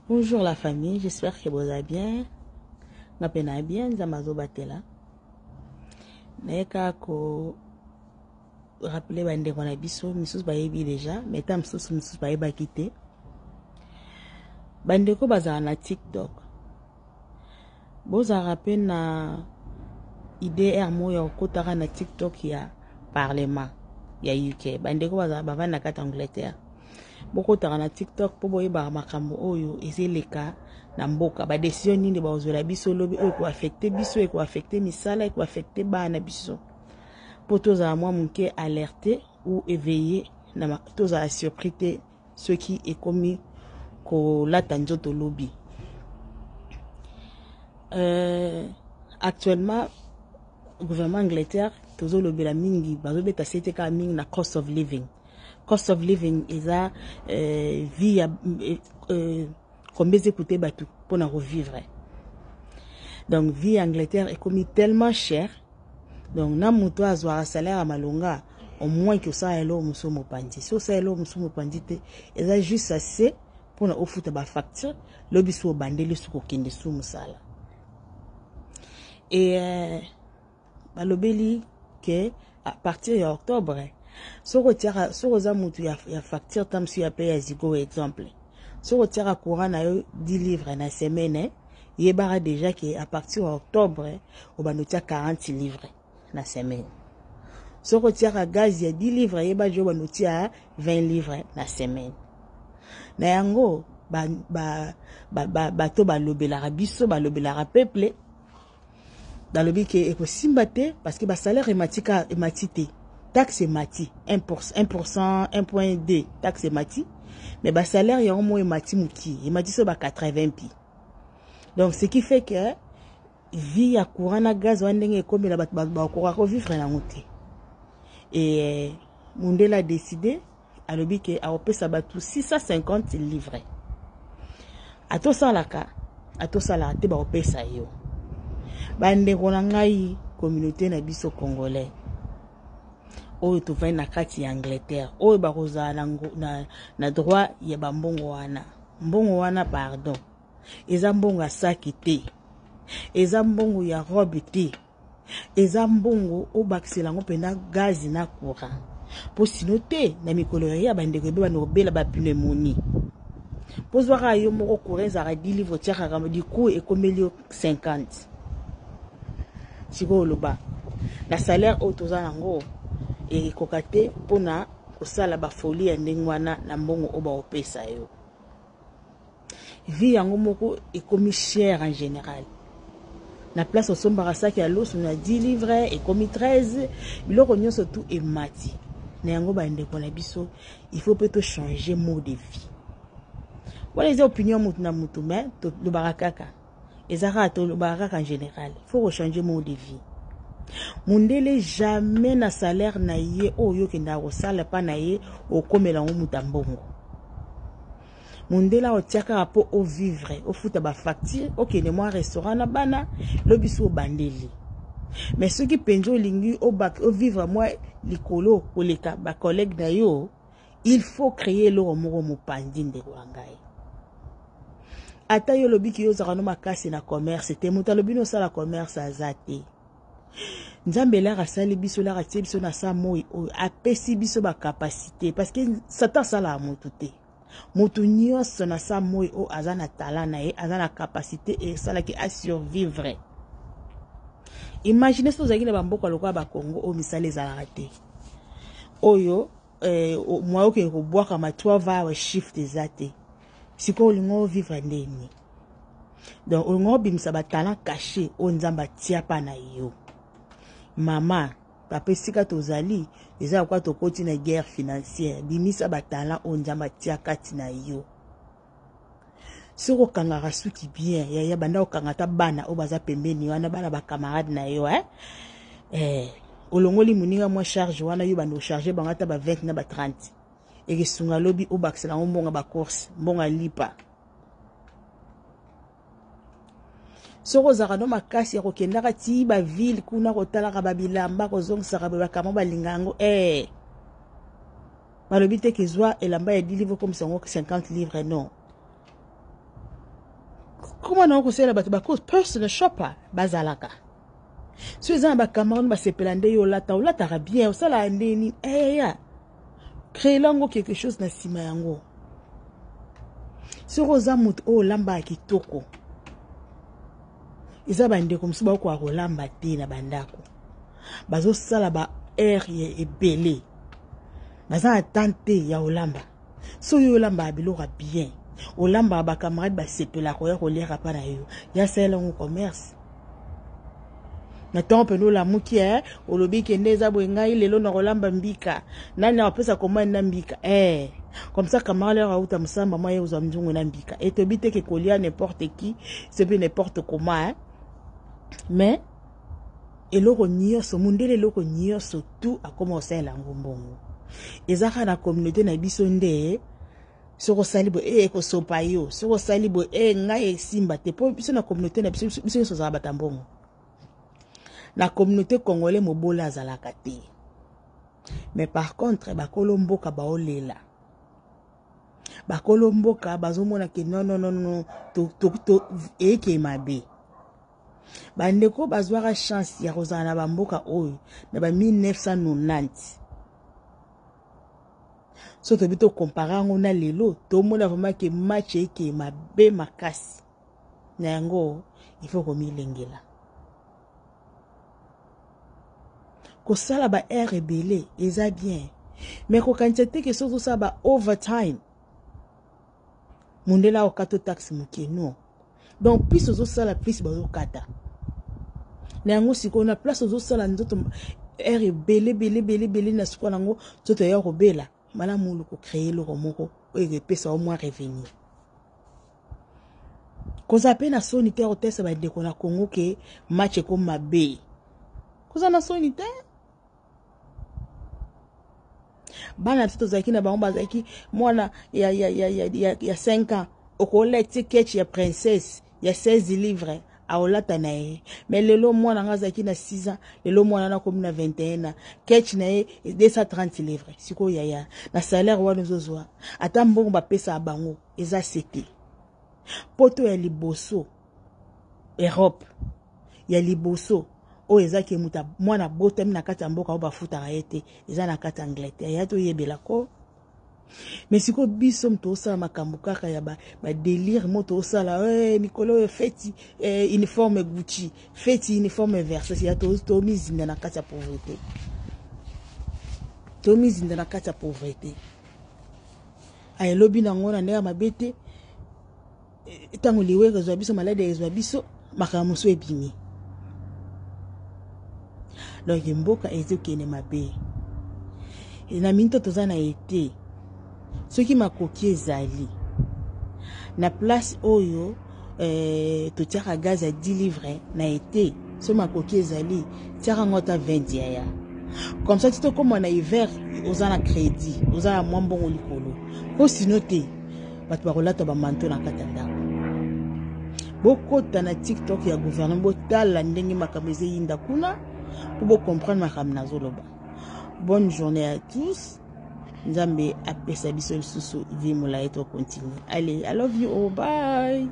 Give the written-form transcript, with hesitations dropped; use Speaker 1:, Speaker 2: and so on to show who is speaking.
Speaker 1: Bonjour la famille, j'espère que vous allez bien. Napena bien, Zamazo Batela. Naeka ko rappeler bande qu'on a biso, misus ba yebi déjà, mais tam misus ba yeba quitté. Bande ko baza na TikTok. Boza rappel na idée moyo kotaka na TikTok ya parlement ya UK. Bande ko baza bava na kata Angleterre. Boko taka na TikTok po boyeba makambo oyo ezeleka na mboka ba décision nini ba ozola biso lobi oyo ko affecter biso e ko affecter misala e ko affecter bana biso po toza mwa muke alerter ou éveiller na toza surpris ce qui est commis ko lata nzoto lobi. Actuellement gouvernement Angleterre tozo lobela mingi bazo beta sete ka mingi na cost of living. Cost of living is a vie combien écouter batou pour en revivre. Donc vie en Angleterre est commis tellement cher. Donc na muto azwa salaire à malonga au moins que ça elo muso mopandi. So ça elo muso mopandi te eza juste assez pour na ofuta ba facture lobiso bandeli suko kende su musala. Et balobeli que à partir d'octobre so retira so roza mutu ya facture tam su ya paye azigo exemple so retira courant na yo 10 livres na semaine yebara déjà que à partir d'octobre o banotia 40 livres na semaine so retira gaz ya 10 livres yeba jo banotia 20 livres na semaine na yango to balobela biso balobela peuple dans le but que ekosimba te parce que ba salaire ematite taxe mati 1%, 1.2 taxe mati mais bas salaire y a au moins mati muki et mati so ba 80 pi. Donc ce qui fait que vie à courant na gaz wandenge comme la ba ko vivre na ngote. Et Mundela a décidé à lobi que a opé sa batu 650 livres. A to ça la te ba opé sa yo. Bande kona ngai communauté na biso congolais. Oyo to vai na kati ya Angleterre oyo bakoza na droit ya bambongo wana pardon eza mbongo ya saki te eza mbongo ya robe te eza mbongo o bakisela ngo pena gaz na courant po sino te na mikolo ya bandeko be bana obela ba pneumonie po zwaka yo moko courant za 10 livres tiaka kama du coup ekomeli 50 siko loba na salaire o toza nango et kokate pona kosala ba folie ya ndengwana na mbongo oba opesa yo vie yango moko ekomi cher en général na place osombaka saki ya loso na 10 livres ekomi 13 biloko nyonso tout emati na yango bandeko na biso il faut peut changer mode de vie wala les opinions mutu na mutu mais to le barakaka ezaka to le barakaka en général il faut changer mode de vie. Mundele jamais na salaire na ye oyo kenda ko sala pa na ye o komela ngo mutambongo. Mundela o tiaka po o vivre o futa ba facture o kene mo restaurant na bana lobiso bandeli. Mais ceux qui penjo lingi o vivre moi likolo koleka ba collègue na yo il faut créer lo moko mopandi ndeko ngai. Ata yo lobiki yo zakano makasi na commerce te mutalobino sala commerce azate. Nzambe la rasali biso la ratie biso na sa moi apesi biso ba capacité parce que satan sala mutu te mutu nyonso na sa moi o azana talent na ye azana capacité et sala ki a survivre. Imaginez so zakile ba mboka lokwa ba Congo o misale za raté oyo moi ke ko boaka ma 12 hours shift zate siko lingo vivre ndeni donc on bimisa ba talent caché o nzamba tia pa na yo. Mama, papa sika tozali, eza kwa tokoti na guerre financière, bimisa batala onjamba tia kati na yo. Soko kangara suki bien, ya banda okangata bana obaza pembeni wana bana ba camarade na yo olongoli muninga moi charge wana yo bando charger bangata ba 20 na ba 30. Eke sunga lobi obaksela mbonga ba course, mbonga lipa. Soko zakano makasi ya kokendaka ti ba ville kuna kotalaka babilamba kozongisa ba kama balingango balobi te kezwa elamba ya 10 livres comme 50 livres non comment on conseille la bato cause personal shopper bazalaka so eza ba camarade ba sepelande yo lata bien ça la ndeni ya créer lango quelque chose na sima yango so roza mut o lamba kitoko eza bande comme ça ko lamba te na bandako bazo sala ba air ebele baza attente ya olamba so yo lamba bilora bien olamba ba camarade ba sepela ko ya ko lera pa na yo ya sala ngo commerce na tombe no la mukie olobi kende eza boengai lelo na olamba mbika nani apesa komanda mbika comme ça camarade a uta musamba moye uza mzungu na mbika et tobite ke kolia n'importe qui c'est bien n'importe comment mais eloko nyonso mundele eloko nyonso tout a commencé la ngombongo ezaka na communauté na biso nde soko salibo ko sopa yo soko salibo ngai simba te po biso na communauté na biso so za batambongo na communauté congolais mobola azalaka te mais par contre ba kolomboka ba olela ba kolomboka bazomona ke non to eke mabe bandeko bazwaka chance ya kozala na bamboka oyo na ba 1990 so to bito compara ngo na lelo to mona vraiment ke match eke mabe makasi na yango il faut komilengela ko sala ba air rebelle eza bien mais ko quantité que so ça ba overtime mundela o kato taxe mukeno donc plus ozo sala plus bazo kata na yango siko na place ozo sala nzoto air belé na siko nango toto ya ko bela mala mulu ko créer le romoko o pesa au moins revenir ko zape na sonité hôtesse ba de ko na Congo ke match ko mabe ko za na sonité bana tito zaki na bango bazaki mwana ya 5 ans okola ticket ya princesse ya 16 livres a olata na ye mais lelo mwana ngazaki na 6 ans lelo mwana na komi na 21 ans ketch na ye 230 livres siko yaya na salaire wana zozwa ata mbongo ba pesa bango eza sete poto ya liboso Europe ya liboso o ezaki muta mwana botami na kati ya mboka o bafuta ayete eza na kati Angleterre ya to yebela ko mais siko biso mto sala makambo kaka ya ba délire moto sala mikolo feti uniforme Gucci feti uniforme Versace ya to mizinda na kati ya pauvreté to mizinda na kati ya pauvreté ay lobi na ngona ndeka mabete tango liwe ko zwa biso malade ezwa biso makambo so ebimi donc mboka ezokene mabe na minto tozana été ce qui m'a coqué ezali na place oyo to tiaka gaz à 10 livres na été ce ma coqué ezali tiaka ngota 20 ya comme ça tu comme na hiver ozana crédit ozana mwambongo likolo po sinote bato bakolata ba manto na katanda bokota na TikTok ya gouvernement botala ndenge makambo ezeyinda kuna pour comprendre makambo nazoloba. Bonne journée à tous. Nzambe apesa biso lisusu vie mula eto continue. Allez, I love you all. Bye.